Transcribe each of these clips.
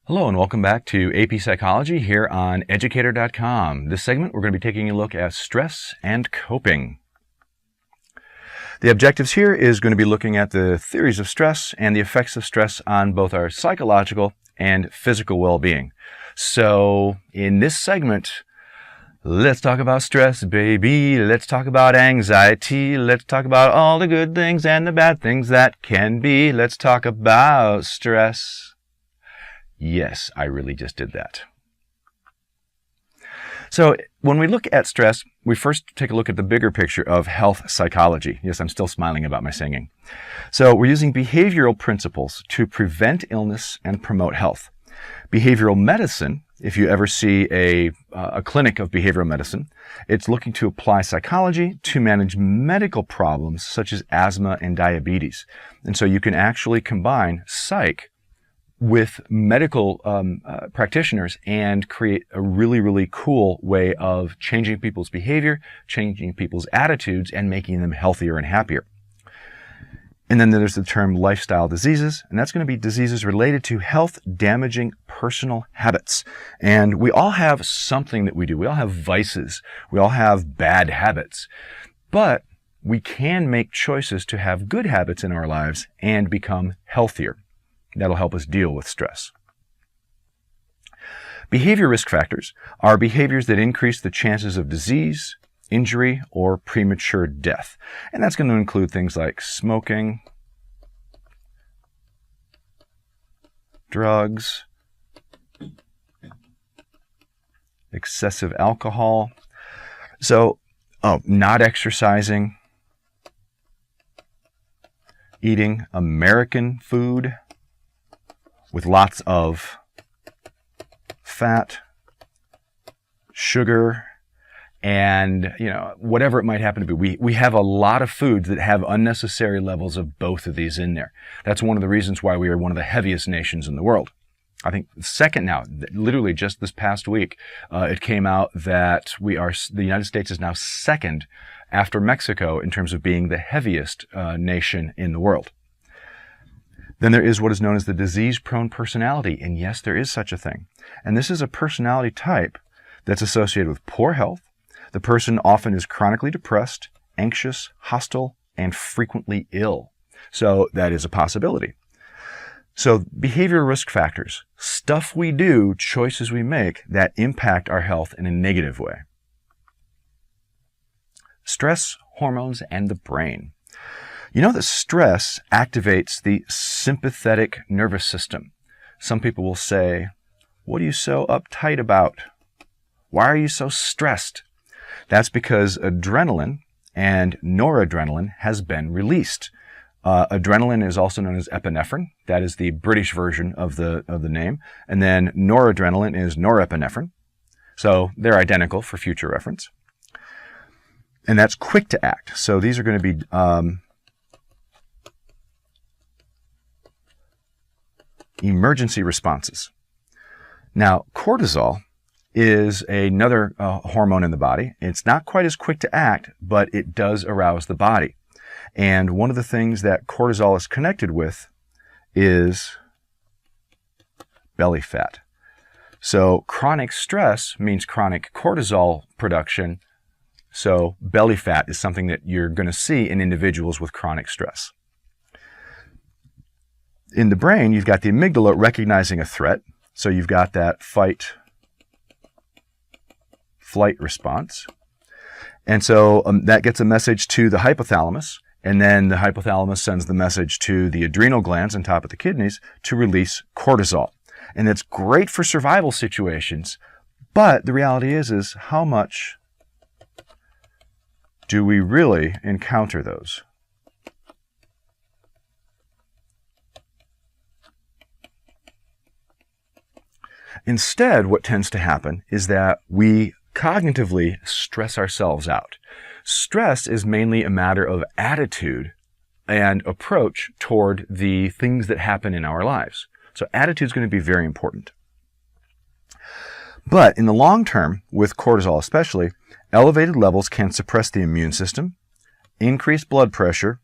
Hello and welcome back to AP Psychology here on Educator.com. This segment we're going to be taking a look at stress and coping. The objectives here is going to be looking at the theories of stress and the effects of stress on both our psychological and physical well-being. So in this segment, let's talk about stress, baby. Let's talk about anxiety. Let's talk about all the good things and the bad things that can be. Let's talk about stress. Yes, I really just did that. So when we look at stress, we first take a look at the bigger picture of health psychology. Yes, I'm still smiling about my singing. So we're using behavioral principles to prevent illness and promote health. Behavioral medicine, if you ever see a clinic of behavioral medicine, it's looking to apply psychology to manage medical problems such as asthma and diabetes. And so you can actually combine psych with medical practitioners and create a really, really cool way of changing people's behavior, changing people's attitudes, and making them healthier and happier. And then there's the term lifestyle diseases, and that's going to be diseases related to health-damaging personal habits. And we all have something that we do. We all have vices. We all have bad habits. But we can make choices to have good habits in our lives and become healthier. That'll help us deal with stress. Behavior risk factors are behaviors that increase the chances of disease, injury, or premature death. And that's going to include things like smoking, drugs, excessive alcohol, not exercising, eating American food with lots of fat, sugar, and whatever it might happen to be. We have a lot of foods that have unnecessary levels of both of these in there. That's one of the reasons why we are one of the heaviest nations in the world. I think second now, literally just this past week, it came out that the United States is now second after Mexico in terms of being the heaviest nation in the world. Then there is what is known as the disease-prone personality. And yes, there is such a thing. And this is a personality type that's associated with poor health. The person often is chronically depressed, anxious, hostile, and frequently ill. So that is a possibility. So behavioral risk factors, stuff we do, choices we make that impact our health in a negative way. Stress, hormones, and the brain. You know that stress activates the sympathetic nervous system. Some people will say, "What are you so uptight about? Why are you so stressed?" That's because adrenaline and noradrenaline has been released. Adrenaline is also known as epinephrine. That is the British version of the name. And then noradrenaline is norepinephrine. So they're identical for future reference. And that's quick to act. So these are going to be emergency responses. Now, cortisol is another hormone in the body. It's not quite as quick to act, but it does arouse the body. And one of the things that cortisol is connected with is belly fat. So chronic stress means chronic cortisol production. So belly fat is something that you're going to see in individuals with chronic stress. In the brain, you've got the amygdala recognizing a threat. So you've got that fight-flight response. And so that gets a message to the hypothalamus. And then the hypothalamus sends the message to the adrenal glands on top of the kidneys to release cortisol. And it's great for survival situations. But the reality is how much do we really encounter those? Instead, what tends to happen is that we cognitively stress ourselves out. Stress is mainly a matter of attitude and approach toward the things that happen in our lives. So attitude is going to be very important. But in the long term, with cortisol especially, elevated levels can suppress the immune system, increase blood pressure,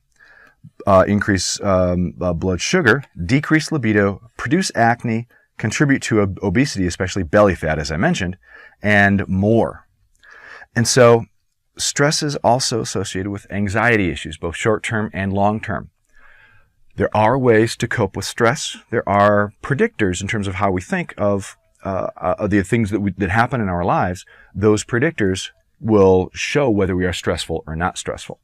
increase blood sugar, decrease libido, produce acne, contribute to obesity, especially belly fat, as I mentioned, and more. And so stress is also associated with anxiety issues, both short-term and long-term. There are ways to cope with stress. There are predictors in terms of how we think of the things that happen in our lives. Those predictors will show whether we are stressful or not stressful.